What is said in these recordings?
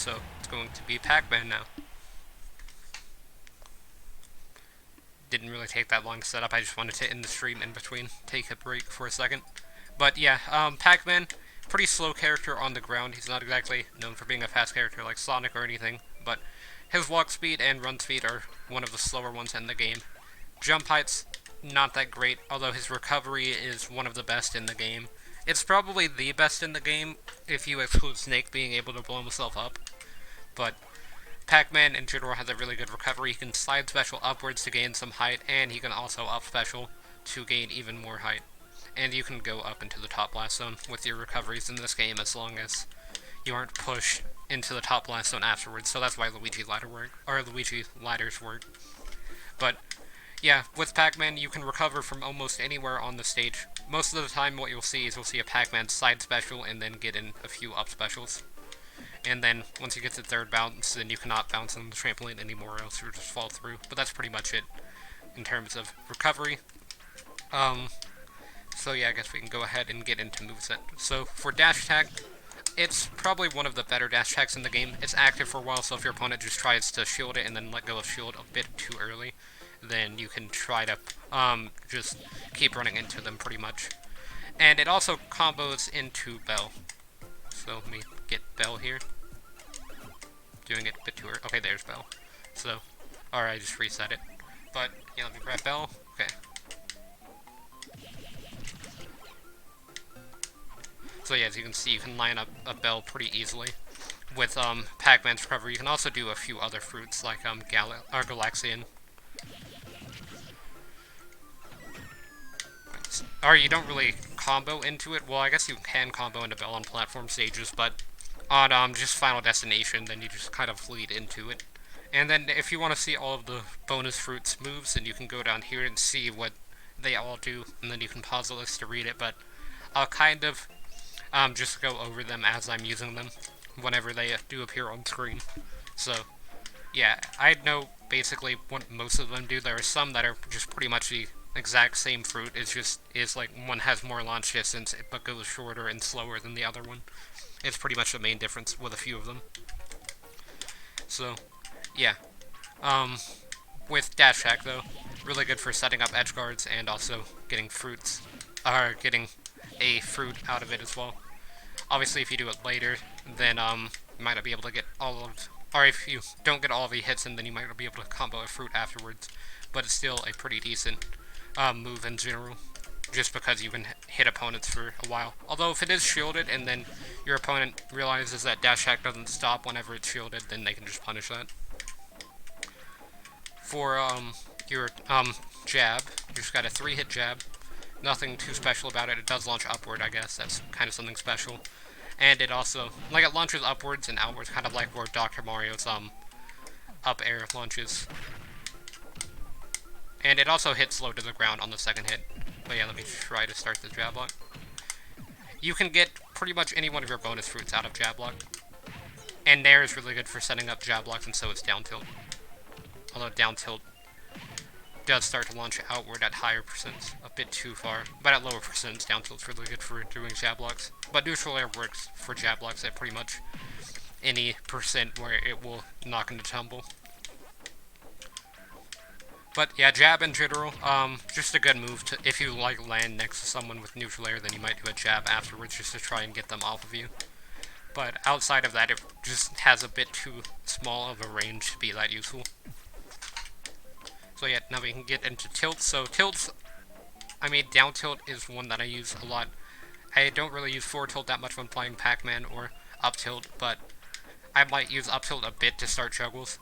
so it's going to be Pac-Man now. Didn't really take that long to set up, I just wanted to end the stream in between, take a break for a second. But yeah, Pac-Man, pretty slow character on the ground. He's not exactly known for being a fast character like Sonic or anything, but his walk speed and run speed are one of the slower ones in the game. Jump height's not that great, although his recovery is one of the best in the game. It's probably the best in the game if you exclude Snake being able to blow himself up, but Pac-Man in general has a really good recovery. He can slide special upwards to gain some height, and he can also up special to gain even more height. And you can go up into the top blast zone with your recoveries in this game as long as you aren't pushed into the top blast zone afterwards. So that's why Luigi ladders work. But yeah, with Pac-Man you can recover from almost anywhere on the stage. Most of the time what you'll see is a Pac-Man side special and then get in a few up specials. And then once you get to the third bounce, then you cannot bounce on the trampoline anymore, or else you'll just fall through. But that's pretty much it in terms of recovery. So yeah, I guess we can go ahead and get into moveset. So for dash attack, it's probably one of the better dash attacks in the game. It's active for a while, so if your opponent just tries to shield it and then let go of shield a bit too early, then you can try to just keep running into them pretty much. And it also combos into Bell. So let me get Bell here. Doing it a bit too early. Okay, there's Bell. So, alright, I just reset it. But, yeah, let me grab Bell. Okay. So yeah, as you can see, you can line up a Bell pretty easily with Pac-Man's recovery. You can also do a few other fruits like Galaxian. Or you don't really combo into it. Well, I guess you can combo into Bell on platform stages, but on just Final Destination, then you just kind of lead into it. And then if you want to see all of the bonus fruits moves, then you can go down here and see what they all do, and then you can pause the list to read it, but I'll kind of just go over them as I'm using them whenever they do appear on screen. So, yeah, I know basically what most of them do. There are some that are just pretty much the exact same fruit. It's just like one has more launch distance but goes shorter and slower than the other one. It's pretty much the main difference with a few of them. So, yeah. With dash attack though, really good for setting up edge guards and also getting fruits, or getting a fruit out of it as well. Obviously, if you do it later, then you might not be able to get all of, or if you don't get all of the hits, and then you might not be able to combo a fruit afterwards. But it's still a pretty decent move in general, just because you can hit opponents for a while. Although if it is shielded and then your opponent realizes that dash attack doesn't stop whenever it's shielded, then they can just punish that. For your jab, you just got a 3-hit jab. Nothing too special about it. It does launch upward, I guess. That's kind of something special. And it also, like, it launches upwards and outwards, kind of like where Dr. Mario's up air launches. And it also hits low to the ground on the second hit. But yeah, let me try to start the jab block. You can get pretty much any one of your bonus fruits out of jab block. And Nair is really good for setting up jab blocks, and so is down tilt. Although down tilt does start to launch outward at higher percents, a bit too far. But at lower percents, down tilt's really good for doing jab blocks. But neutral air works for jab blocks at pretty much any percent where it will knock into tumble. But yeah, jab in general, just a good move to, if you like land next to someone with neutral air, then you might do a jab afterwards just to try and get them off of you. But outside of that, it just has a bit too small of a range to be that useful. So yeah, now we can get into tilt. So tilts, I mean, down tilt is one that I use a lot. I don't really use forward tilt that much when playing Pac-Man or up tilt, but I might use up tilt a bit to start juggles.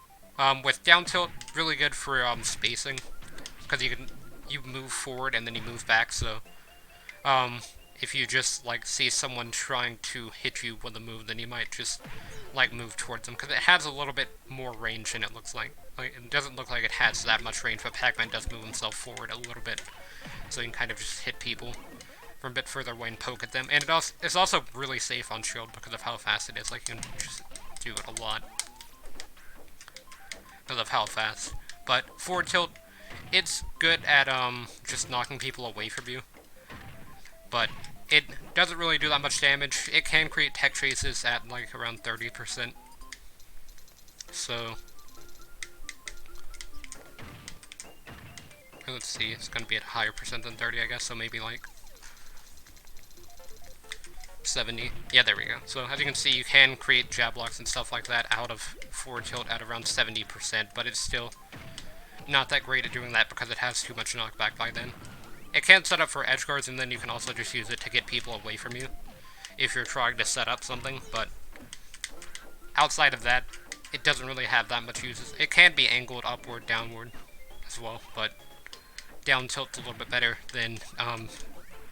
With down tilt, really good for spacing, because you move forward and then you move back. So if you just like see someone trying to hit you with a move, then you might just like move towards them, because it has a little bit more range than it looks like. Like, it doesn't look like it has that much range, but Pac-Man does move himself forward a little bit, so you can kind of just hit people from a bit further away and poke at them. And it's also really safe on shield because of how fast it is. Like, you can just do it a lot because of how fast. But forward tilt, it's good at just knocking people away from you, but it doesn't really do that much damage. It can create tech chases at like around 30%. So, let's see, it's going to be at a higher percent than 30, I guess, so maybe like 70. Yeah, there we go. So as you can see, you can create jab blocks and stuff like that out of forward tilt at around 70%, but it's still not that great at doing that because it has too much knockback by then. It can set up for edge guards, and then you can also just use it to get people away from you if you're trying to set up something, but outside of that, it doesn't really have that much uses. It can be angled upward, downward as well, but down tilt's a little bit better than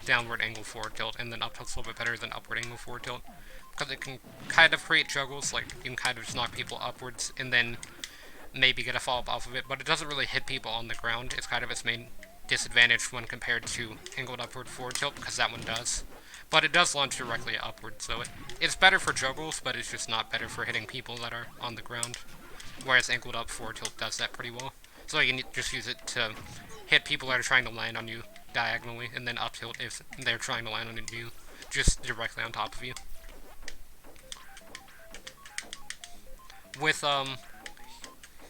downward angle forward tilt, and then up tilt's a little bit better than upward angle forward tilt, because it can kind of create juggles, like you can kind of just knock people upwards and then maybe get a follow-up off of it, but it doesn't really hit people on the ground. It's kind of its main disadvantage when compared to angled upward forward tilt, because that one does. But it does launch directly upward, so it's better for juggles, but it's just not better for hitting people that are on the ground. Whereas angled up forward tilt does that pretty well. So you can just use it to hit people that are trying to land on you diagonally, and then up tilt if they're trying to land on you just directly on top of you. With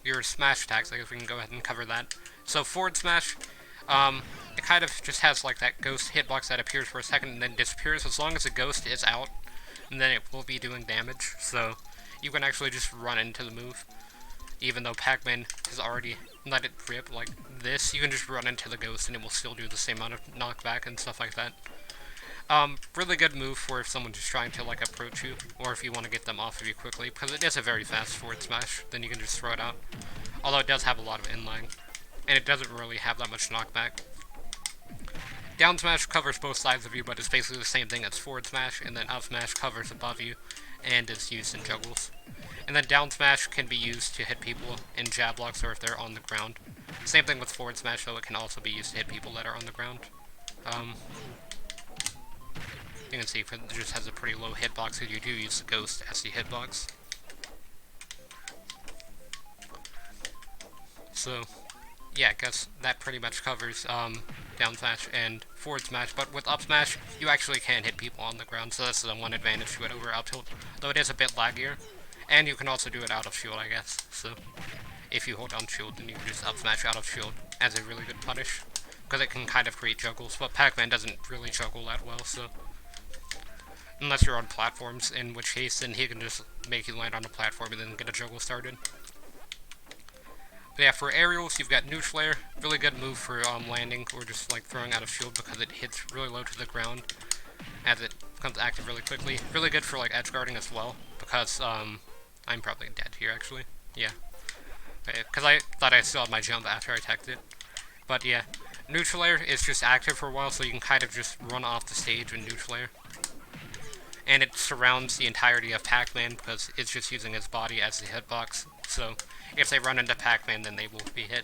your smash attacks, I guess we can go ahead and cover that. So forward smash, it kind of just has like that ghost hitbox that appears for a second and then disappears. As long as the ghost is out, and then it will be doing damage. So you can actually just run into the move. Even though Pac-Man has already let it rip like this, you can just run into the ghost and it will still do the same amount of knockback and stuff like that. Really good move for if someone's just trying to like approach you, or if you want to get them off of you quickly, because it is a very fast forward smash, then you can just throw it out. Although it does have a lot of inline, and it doesn't really have that much knockback. Down smash covers both sides of you, but it's basically the same thing as forward smash, and then up smash covers above you, and is used in juggles. And then down smash can be used to hit people in jab blocks or if they're on the ground. Same thing with forward smash, though, it can also be used to hit people that are on the ground. You can see it just has a pretty low hitbox because you do use the ghost as the hitbox. So, yeah, I guess that pretty much covers down smash and forward smash, but with up smash, you actually can hit people on the ground, so that's the one advantage to it over up tilt, though it is a bit laggier. And you can also do it out of shield, I guess, so if you hold down shield, then you can just up smash out of shield as a really good punish, because it can kind of create juggles, but Pac-Man doesn't really juggle that well, so unless you're on platforms, in which case then he can just make you land on a platform and then get a juggle started. But yeah, for aerials, you've got neutral air, really good move for landing or just like throwing out of shield because it hits really low to the ground as it becomes active really quickly. Really good for like edge guarding as well, because I'm probably dead here actually. Yeah, because I thought I still had my jump after I teched it. But yeah, neutral air is just active for a while, so you can kind of just run off the stage in neutral air. And it surrounds the entirety of Pac-Man because it's just using his body as the hitbox. So if they run into Pac-Man, then they will be hit.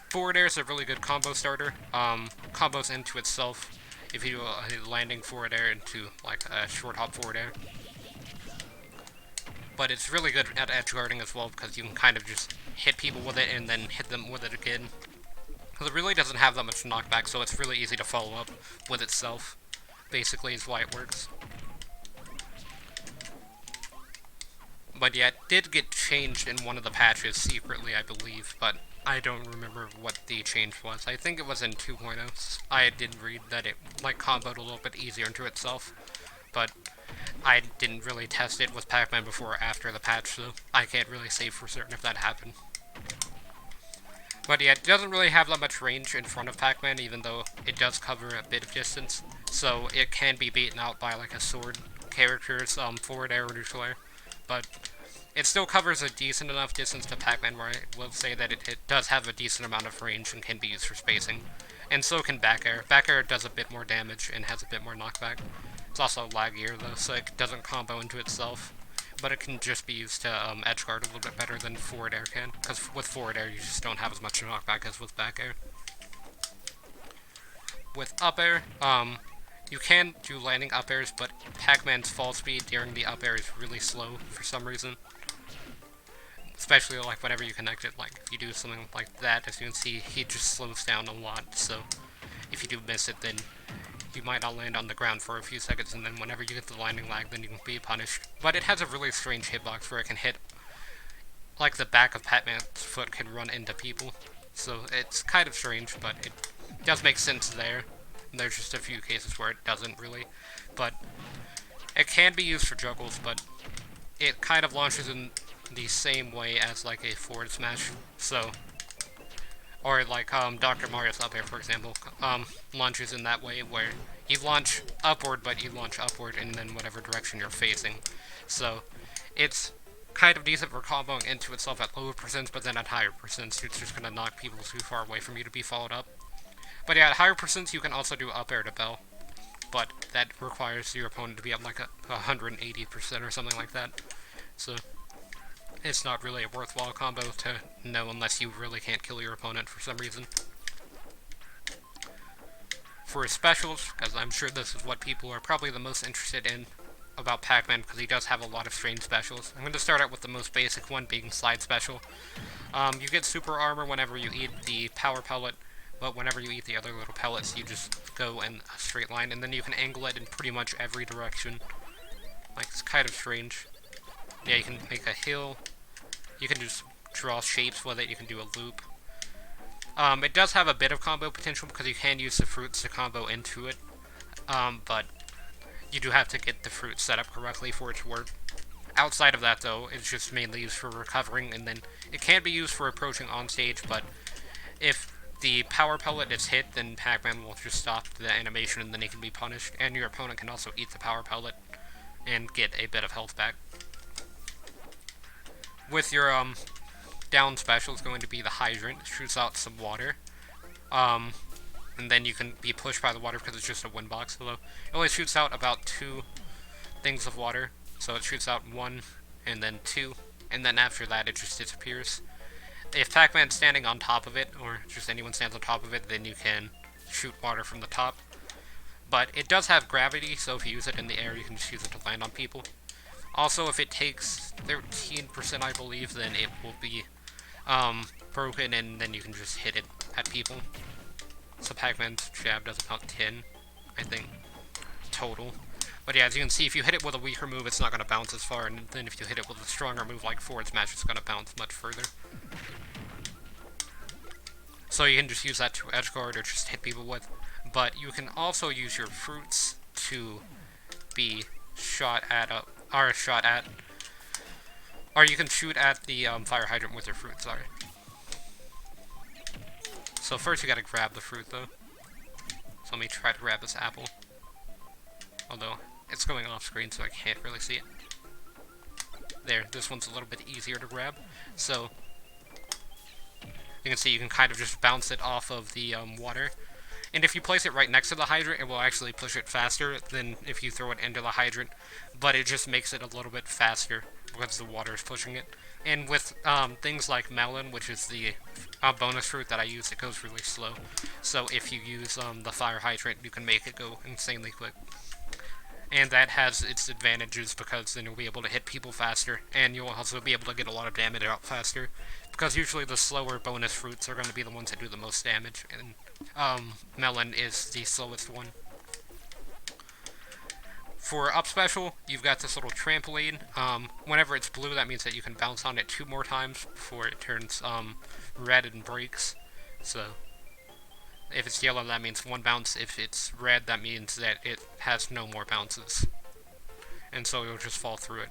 Forward air is a really good combo starter. Combos into itself if you do a landing forward air into like a short hop forward air. But it's really good at edge guarding as well because you can kind of just hit people with it and then hit them with it again. Because it really doesn't have that much knockback, so it's really easy to follow up with itself. Basically is why it works. But yeah, it did get changed in one of the patches secretly, I believe, but I don't remember what the change was. I think it was in 2.0. I did read that it like comboed a little bit easier into itself, but I didn't really test it with Pac-Man before or after the patch, so I can't really say for certain if that happened. But yeah, it doesn't really have that much range in front of Pac-Man, even though it does cover a bit of distance, so it can be beaten out by like a sword character's forward air or neutral air. But it still covers a decent enough distance to Pac-Man where I will say that it does have a decent amount of range and can be used for spacing. And so can back air. Back air does a bit more damage and has a bit more knockback. It's also laggier though, so it doesn't combo into itself. But it can just be used to edge guard a little bit better than forward air can. Because with forward air you just don't have as much knockback as with back air. With up air, you can do landing up airs, but Pac-Man's fall speed during the up air is really slow for some reason. Especially like whenever you connect it, like if you do something like that, as you can see, he just slows down a lot, so if you do miss it, then you might not land on the ground for a few seconds, and then whenever you get the landing lag, then you can be punished. But it has a really strange hitbox where it can hit like the back of Pac-Man's foot can run into people. So it's kind of strange, but it does make sense there. And there's just a few cases where it doesn't really. But it can be used for juggles, but it kind of launches in the same way as like a forward smash. So, or like Dr. Mario's up air, for example, launches in that way where you launch upward, but you launch upward in then whatever direction you're facing. So it's kind of decent for comboing into itself at lower percents, but then at higher percents, it's just going to knock people too far away from you to be followed up. But yeah, at higher percents, you can also do up air to bell, but that requires your opponent to be at like 180% or something like that. So it's not really a worthwhile combo to know unless you really can't kill your opponent for some reason. For his specials, because I'm sure this is what people are probably the most interested in about Pac-Man, because he does have a lot of strange specials. I'm going to start out with the most basic one, being Slide Special. You get super armor whenever you eat the power pellet, but whenever you eat the other little pellets, you just go in a straight line, and then you can angle it in pretty much every direction. Like, it's kind of strange. Yeah, you can make a hill. You can just draw shapes with it. You can do a loop. It does have a bit of combo potential because you can use the fruits to combo into it. But you do have to get the fruit set up correctly for it to work. Outside of that, though, it's just mainly used for recovering, and then it can be used for approaching on stage, but if the power pellet is hit, then Pac-Man will just stop the animation and then he can be punished, and your opponent can also eat the power pellet and get a bit of health back. With your down special is going to be the hydrant. It shoots out some water. And then you can be pushed by the water because it's just a wind box. Although it only shoots out about 2 things of water. So it shoots out 1 and then 2. And then after that it just disappears. If Pac-Man's standing on top of it, or just anyone stands on top of it, then you can shoot water from the top. But it does have gravity, so if you use it in the air, you can just use it to land on people. Also, if it takes 13%, I believe, then it will be broken, and then you can just hit it at people. So Pac-Man's jab does about 10, I think, total. But yeah, as you can see, if you hit it with a weaker move, it's not going to bounce as far, and then if you hit it with a stronger move like forward smash, it's going to bounce much further. So you can just use that to edge guard or just hit people with. But you can also use your fruits to be shot at, or you can shoot at the fire hydrant with your fruit, sorry. So first you gotta grab the fruit though. So let me try to grab this apple. Although, it's going off screen so I can't really see it. There, this one's a little bit easier to grab. So, you can see you can kind of just bounce it off of the water. And if you place it right next to the hydrant, it will actually push it faster than if you throw it into the hydrant. But it just makes it a little bit faster because the water is pushing it. And with things like melon, which is the bonus fruit that I use, it goes really slow. So if you use the fire hydrant, you can make it go insanely quick. And that has its advantages because then you'll be able to hit people faster, and you'll also be able to get a lot of damage out faster. Because usually the slower bonus fruits are going to be the ones that do the most damage, and melon is the slowest one. For up special, you've got this little trampoline. Whenever it's blue, that means that you can bounce on it 2 more times before it turns red and breaks. So if it's yellow, that means 1 bounce. If it's red, that means that it has no more bounces. And so you'll just fall through it.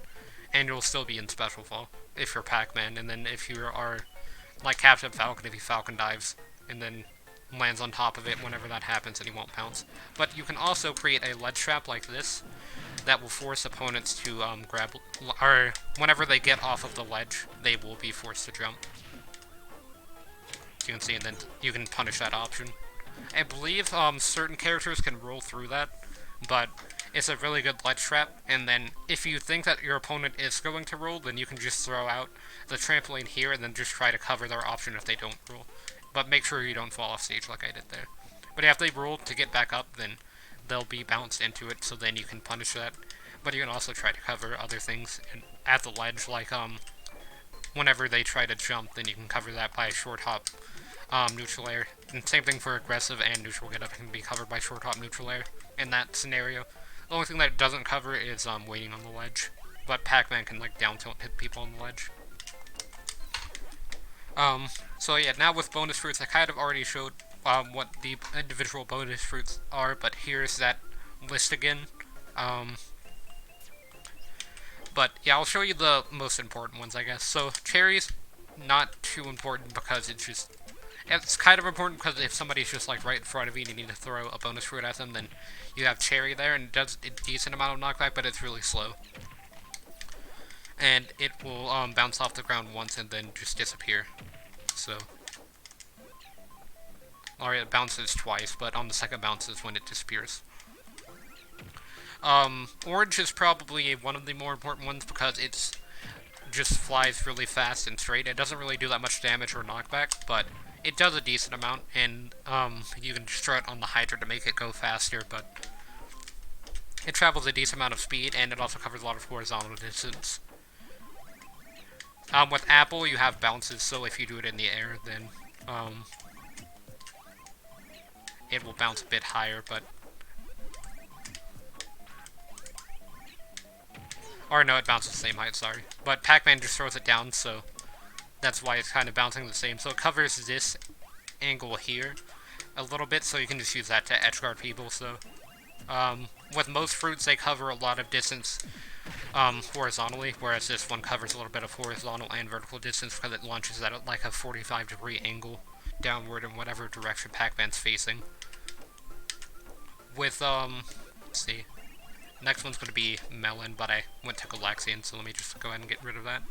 And you'll still be in special fall if you're Pac-Man. And then if you are like Captain Falcon, if he Falcon dives and then lands on top of it, whenever that happens, and he won't bounce. But you can also create a ledge trap like this that will force opponents to grab, or whenever they get off of the ledge, they will be forced to jump. You can see, and then you can punish that option. I believe certain characters can roll through that, but it's a really good ledge trap, and then if you think that your opponent is going to roll, then you can just throw out the trampoline here and then just try to cover their option if they don't roll. But make sure you don't fall off stage like I did there. But if they roll to get back up, then they'll be bounced into it, so then you can punish that. But you can also try to cover other things at the ledge, like whenever they try to jump, then you can cover that by a short hop neutral air. And same thing for aggressive and neutral get up can be covered by short hop neutral air in that scenario. The only thing that it doesn't cover is waiting on the ledge. But Pac-Man can like down tilt and hit people on the ledge. So yeah, now with bonus fruits, I kind of already showed what the individual bonus fruits are, but here's that list again. Um, but yeah, I'll show you the most important ones, I guess. So cherries, not too important because it's kind of important because if somebody's just like right in front of you and you need to throw a bonus fruit at them, then you have cherry there and it does a decent amount of knockback, but it's really slow. And it will bounce off the ground once and then just disappear. So, or it bounces twice, but on the second bounce is when it disappears. Orange is probably one of the more important ones because it's just flies really fast and straight. It doesn't really do that much damage or knockback, but it does a decent amount, and you can just throw it on the Hydra to make it go faster, but it travels a decent amount of speed, and it also covers a lot of horizontal distance. With Apple, you have bounces, so if you do it in the air, then it will bounce a bit higher, but... Or no, it bounces the same height, sorry. But Pac-Man just throws it down, so that's why it's kind of bouncing the same. So it covers this angle here a little bit, so you can just use that to edgeguard people, so... with most fruits, they cover a lot of distance horizontally, whereas this one covers a little bit of horizontal and vertical distance because it launches at like a 45-degree angle downward in whatever direction Pac-Man's facing. With, let's see, next one's going to be Melon, but I went to Galaxian, so let me just go ahead and get rid of that.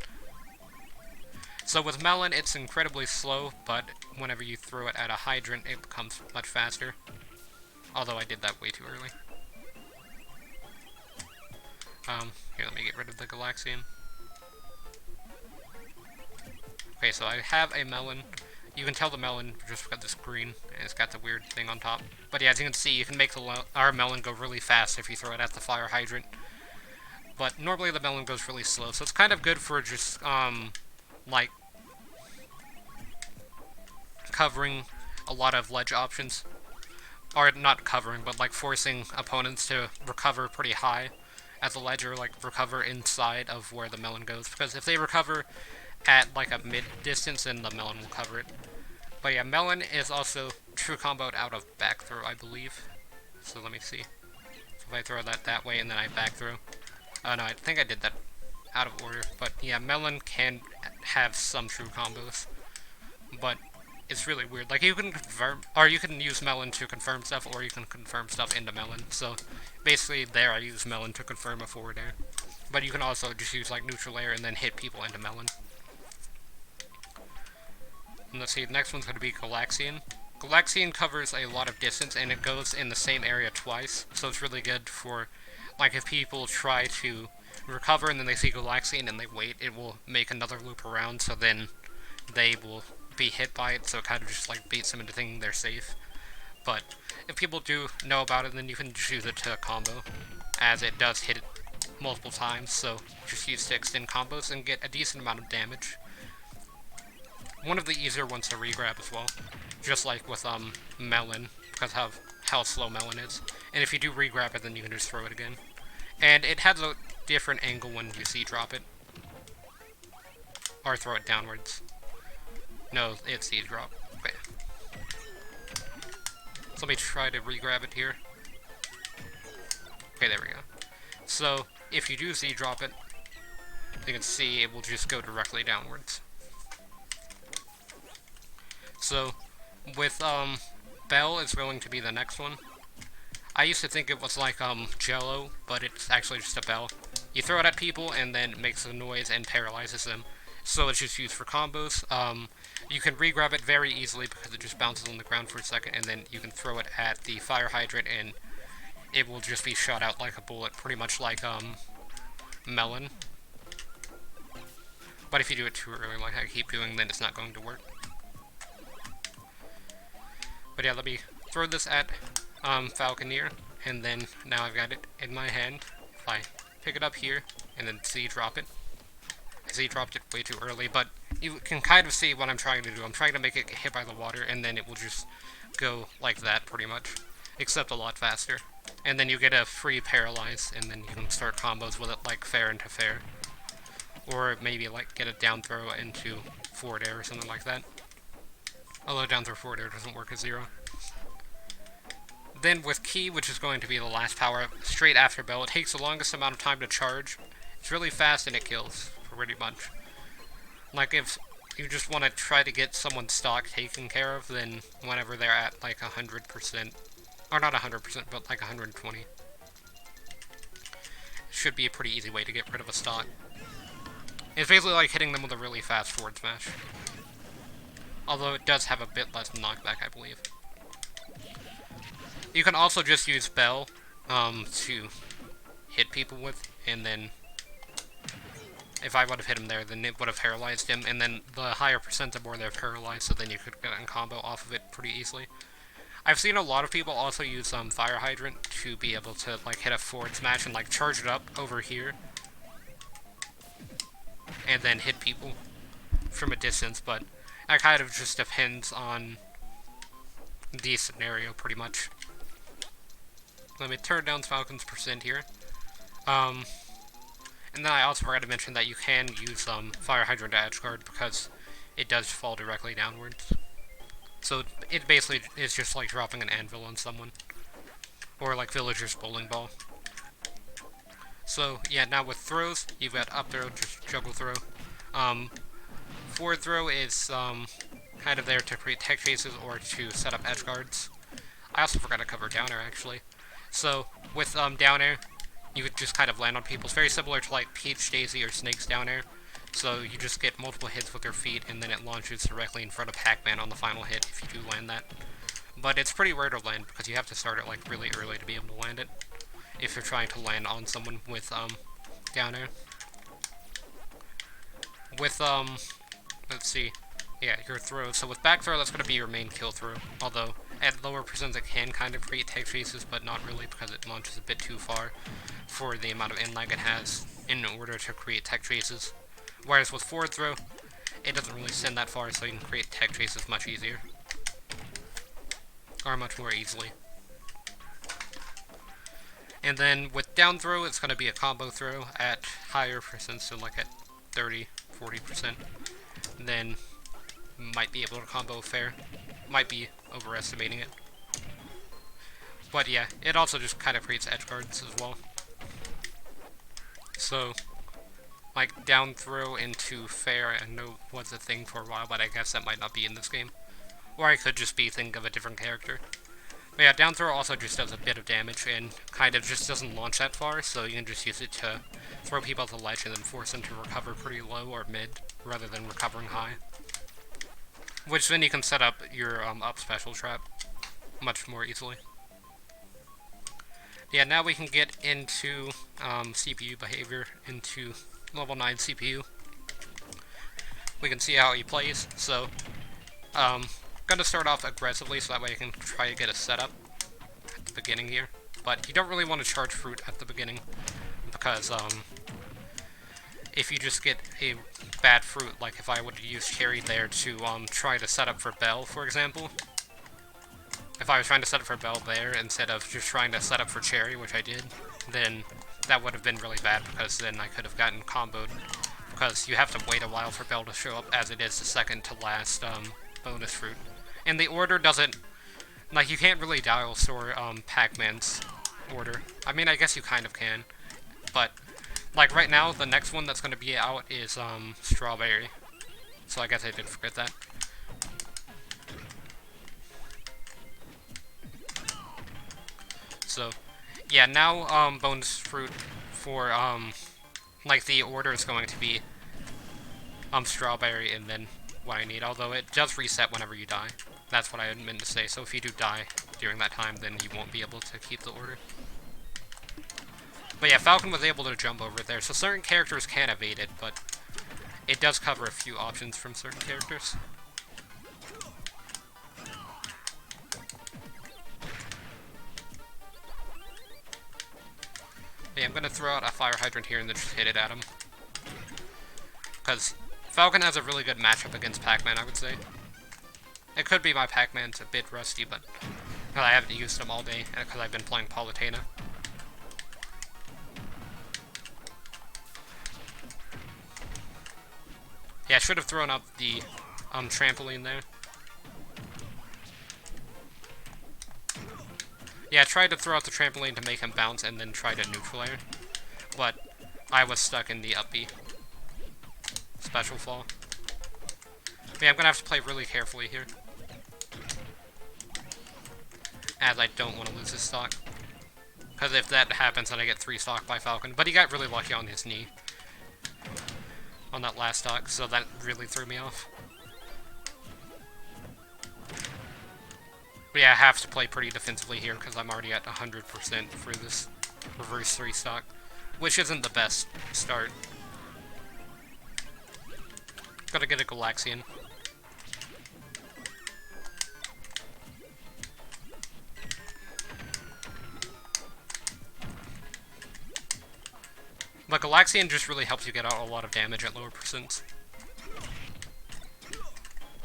So with Melon, it's incredibly slow, but whenever you throw it at a hydrant, it becomes much faster. Although I did that way too early. Here, let me get rid of the Galaxian. Okay, so I have a melon. You can tell the melon just because it's green, and it's got the weird thing on top. But yeah, as you can see, you can make our melon go really fast if you throw it at the fire hydrant. But normally the melon goes really slow, so it's kind of good for just, like, covering a lot of ledge options. Or not covering, but like forcing opponents to recover pretty high at the ledge, or like recover inside of where the melon goes. Because if they recover at like a mid distance, then the melon will cover it. But yeah, melon is also true comboed out of back throw, I believe. So let me see. So if I throw that way and then I back throw. Oh no, I think I did that out of order. But yeah, melon can have some true combos. But it's really weird. Like, you can confirm, or you can use melon to confirm stuff, or you can confirm stuff into melon. So, basically, there I use melon to confirm a forward air. But you can also just use, like, neutral air and then hit people into melon. And let's see, the next one's going to be Galaxian. Galaxian covers a lot of distance, and it goes in the same area twice. So it's really good for, like, if people try to recover and then they see Galaxian and they wait, it will make another loop around, so then they will be hit by it, so it kind of just like baits them into thinking they're safe. But if people do know about it, then you can just use it to combo, as it does hit it multiple times, so just use to extend combos and get a decent amount of damage. One of the easier ones to regrab as well, just like with melon, because of how slow melon is. And if you do regrab it, then you can just throw it again. And it has a different angle when you see drop it. Or throw it downwards. No, it's the drop. Okay. So let me try to re-grab it here. Okay, there we go. So, if you do Z-drop it, you can see it will just go directly downwards. So, with, Bell is going to be the next one. I used to think it was like, Jello, but it's actually just a bell. You throw it at people, and then it makes a noise and paralyzes them. So it's just used for combos. You can re-grab it very easily because it just bounces on the ground for a second, and then you can throw it at the fire hydrant, and it will just be shot out like a bullet, pretty much like, melon. But if you do it too early, like I keep doing, then it's not going to work. But yeah, let me throw this at, Falconeer, and then now I've got it in my hand. If I pick it up here, and then Z-drop it. Z-dropped it way too early, but you can kind of see what I'm trying to do. I'm trying to make it get hit by the water, and then it will just go like that, pretty much. Except a lot faster. And then you get a free paralyze, and then you can start combos with it, like fair into fair. Or maybe, like, get a down throw into forward air or something like that. Although down throw forward air doesn't work as 0. Then with Key, which is going to be the last power-up, straight after Bell, it takes the longest amount of time to charge. It's really fast and it kills, pretty much. Like, if you just want to try to get someone's stock taken care of, then whenever they're at, like, 100%, or not 100%, but like 120, it should be a pretty easy way to get rid of a stock. It's basically like hitting them with a really fast forward smash. Although it does have a bit less knockback, I believe. You can also just use Bell to hit people with, and then if I would have hit him there, then it would have paralyzed him, and then the higher percent the more they're paralyzed, so then you could get a combo off of it pretty easily. I've seen a lot of people also use Fire Hydrant to be able to like hit a forward smash and like charge it up over here, and then hit people from a distance, but that kind of just depends on the scenario pretty much. Let me turn down Falcon's percent here. And then I also forgot to mention that you can use Fire Hydrant to edge guard because it does fall directly downwards. So it basically is just like dropping an anvil on someone. Or like Villager's bowling ball. So yeah, now with throws, you've got up throw, just juggle throw. Forward throw is kind of there to create tech chases or to set up edge guards. I also forgot to cover down air actually. So with down air, you would just kind of land on people. It's very similar to like Peach, Daisy, or Snake's down air. So you just get multiple hits with your feet, and then it launches directly in front of Pac-Man on the final hit if you do land that. But it's pretty rare to land because you have to start it like really early to be able to land it. If you're trying to land on someone with down air. With let's see, yeah, your throw. So with back throw, that's going to be your main kill throw. Although at lower percents, it can kind of create tech chases, but not really because it launches a bit too far for the amount of in lag it has in order to create tech chases. Whereas with forward throw, it doesn't really send that far, so you can create tech chases much easier. Or much more easily. And then with down throw, it's going to be a combo throw at higher percents, so like at 30, 40%. Then might be able to combo fair. Might be overestimating it. But yeah, it also just kind of creates edge guards as well. So, like, down throw into fair, I know was a thing for a while, but I guess that might not be in this game. Or I could just be thinking of a different character. But yeah, down throw also just does a bit of damage and kind of just doesn't launch that far, so you can just use it to throw people off the ledge and then force them to recover pretty low or mid, rather than recovering high. Which then you can set up your up special trap much more easily. Yeah, now we can get into CPU behavior, into level 9 CPU. We can see how he plays, so gonna start off aggressively so that way I can try to get a setup at the beginning here. But you don't really want to charge fruit at the beginning because if you just get a bad fruit, like if I would use cherry there to try to set up for Bell, for example. If I was trying to set up for Bell there instead of just trying to set up for cherry, which I did, then that would have been really bad because then I could have gotten comboed. Because you have to wait a while for Bell to show up, as it is the second to last bonus fruit. And the order doesn't, like, you can't really dial store Pac-Man's order. I mean, I guess you kind of can, but like right now, the next one that's going to be out is Strawberry. So I guess I did forget that. So yeah, now bonus fruit for like the order is going to be Strawberry and then what I need, although it does reset whenever you die. That's what I meant to say, so if you do die during that time, then you won't be able to keep the order. But yeah, Falcon was able to jump over there, so certain characters can evade it, but it does cover a few options from certain characters. But yeah, I'm gonna throw out a fire hydrant here and then just hit it at him. Because Falcon has a really good matchup against Pac-Man, I would say. It could be my Pac-Man's a bit rusty, but I haven't used him all day because I've been playing Palutena. Yeah, I should have thrown up the trampoline there. Yeah, I tried to throw out the trampoline to make him bounce and then try to neutral air, but I was stuck in the up B. Special fall. Yeah, I'm gonna have to play really carefully here, as I don't want to lose his stock. Because if that happens, then I get 3 stock by Falcon. But he got really lucky on his knee on that last stock, so that really threw me off. But yeah, I have to play pretty defensively here because I'm already at 100% for this reverse 3 stock, which isn't the best start. Gotta get a Galaxian. But Galaxian just really helps you get out a lot of damage at lower percents.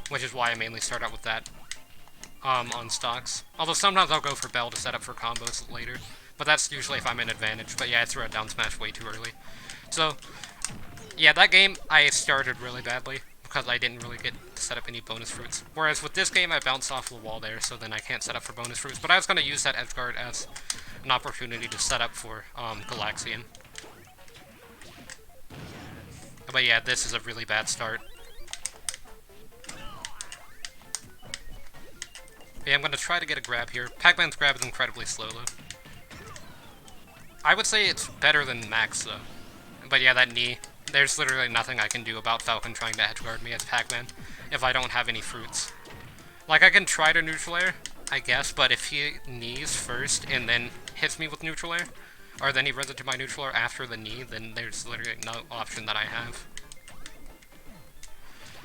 Which is why I mainly start out with that on stocks. Although sometimes I'll go for Bell to set up for combos later. But that's usually if I'm in advantage. But yeah, I threw a down smash way too early. So, yeah, that game I started really badly because I didn't really get to set up any bonus fruits. Whereas with this game, I bounced off the wall there, so then I can't set up for bonus fruits. But I was going to use that edge guard as an opportunity to set up for Galaxian. But yeah, this is a really bad start. Yeah, I'm going to try to get a grab here. Pac-Man's grab is incredibly slow, though. I would say it's better than Max, though. But yeah, that knee. There's literally nothing I can do about Falcon trying to edgeguard me as Pac-Man if I don't have any fruits. Like, I can try to neutral air, I guess, but if he knees first and then hits me with neutral air, or then he runs into my neutral air after the knee, then there's literally no option that I have.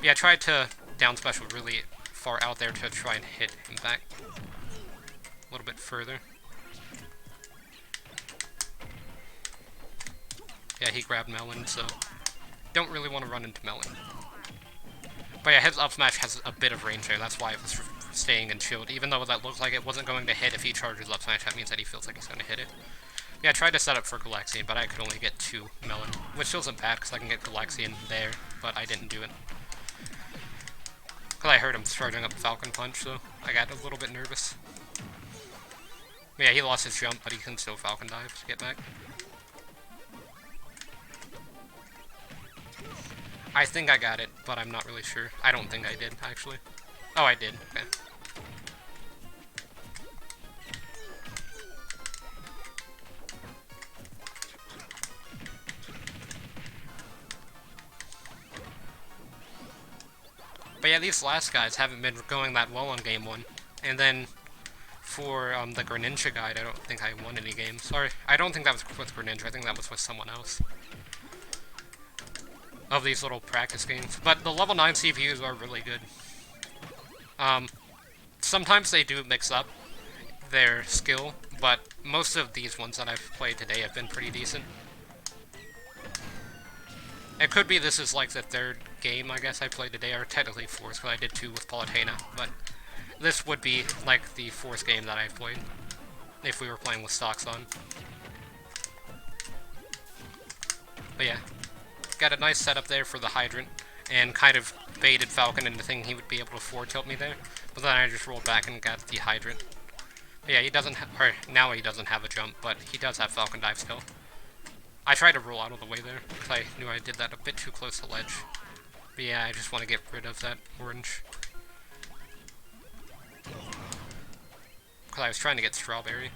Yeah, I tried to down special really far out there to try and hit him back a little bit further. Yeah, he grabbed Melon, so don't really want to run into Melon. But yeah, his up smash has a bit of range there, that's why I was staying in shield. Even though that looked like it wasn't going to hit, if he charges up smash, that means that he feels like he's going to hit it. Yeah, I tried to set up for Galaxian, but I could only get 2 Melon, which still isn't bad, because I can get Galaxian there, but I didn't do it. Because I heard him charging up Falcon Punch, so I got a little bit nervous. But yeah, he lost his jump, but he can still Falcon dive to get back. I think I got it, but I'm not really sure. I don't think I did, actually. Oh, I did. Okay. But yeah, these last guys haven't been going that well on game 1. And then for the Greninja guide, I don't think I won any games. Sorry, I don't think that was with Greninja. I think that was with someone else. Of these little practice games. But the level 9 CPUs are really good. Sometimes they do mix up their skill, but most of these ones that I've played today have been pretty decent. It could be this is like the 3rd game, I guess, I played today, or technically 4th, because I did 2 with Palutena, but this would be like the 4th game that I've played, if we were playing with stocks on. But yeah, got a nice setup there for the Hydrant, and kind of baited Falcon into thinking he would be able to forward tilt me there, but then I just rolled back and got the Hydrant. But yeah, he doesn't or now he doesn't have a jump, but he does have Falcon Dive still. I tried to roll out of the way there, because I knew I did that a bit too close to ledge. But yeah, I just want to get rid of that orange. Because I was trying to get Strawberry.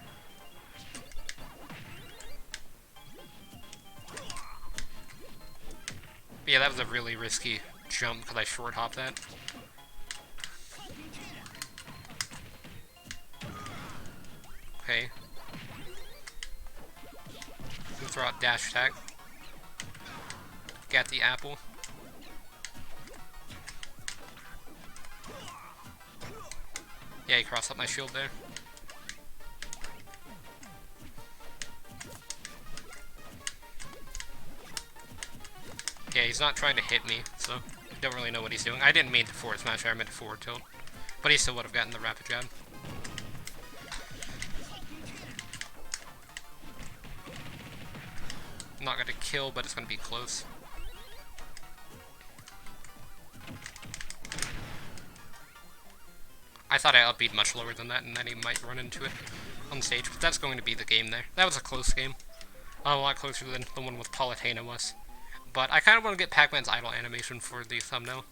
But yeah, that was a really risky jump, because I short hopped that. Okay. Throw out dash attack. Got the apple. Yeah, he crossed up my shield there. Yeah, he's not trying to hit me, so I don't really know what he's doing. I didn't mean to forward smash, I meant to forward tilt. But he still would have gotten the rapid jab. Not gonna kill, but it's gonna be close. thought I upbeat much lower than that, and then he might run into it on stage, but that's going to be the game there. That was a close game. A lot closer than the one with Palutena was. But I kind of want to get Pac-Man's idle animation for the thumbnail.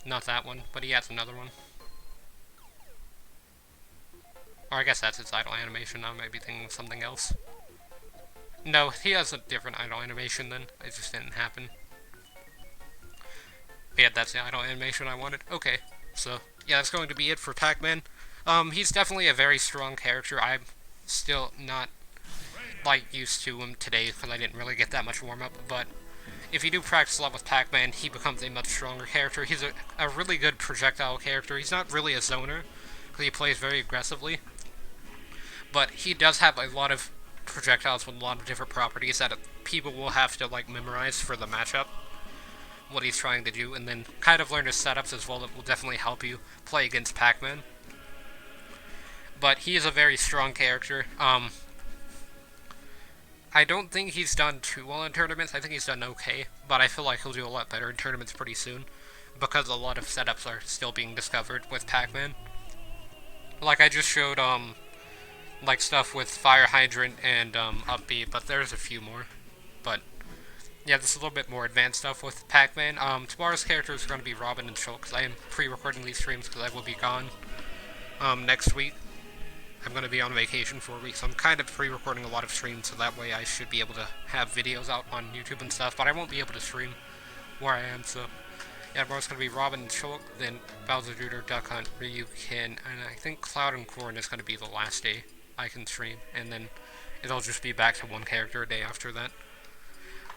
Not that one, but he has another one. Or I guess that's his idle animation. I might be thinking of something else. No, he has a different idle animation then. It just didn't happen. But yeah, that's the idle animation I wanted. Okay, so yeah, that's going to be it for Pac-Man. He's definitely a very strong character. I'm still not like used to him today because I didn't really get that much warm-up, but if you do practice a lot with Pac-Man, he becomes a much stronger character. He's a really good projectile character. He's not really a zoner because he plays very aggressively, but he does have a lot of projectiles with a lot of different properties that people will have to like memorize for the matchup, what he's trying to do, and then kind of learn his setups as well. That will definitely help you play against Pac-Man. But he is a very strong character. I don't think he's done too well in tournaments. I think he's done okay, but I feel like he'll do a lot better in tournaments pretty soon because a lot of setups are still being discovered with Pac-Man. Like I just showed, like stuff with Fire Hydrant and Upbeat, but there's a few more. But yeah, this is a little bit more advanced stuff with Pac-Man. Tomorrow's characters are going to be Robin and Shulk because I am pre-recording these streams because I will be gone next week. I'm going to be on vacation for a week, so I'm kind of pre-recording a lot of streams, so that way I should be able to have videos out on YouTube and stuff, but I won't be able to stream where I am, so yeah, tomorrow's going to be Robin and Shulk, then Bowser Jr., Duck Hunt, Ryukin, and I think Cloud and Corn is going to be the last day I can stream, and then it'll just be back to one character a day after that.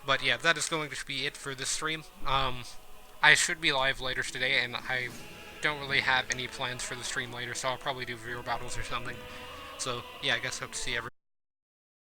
But yeah, that is going to be it for this stream. I should be live later today, and I don't really have any plans for the stream later, so I'll probably do Vero Battles or something. So yeah, I guess hope to see everyone.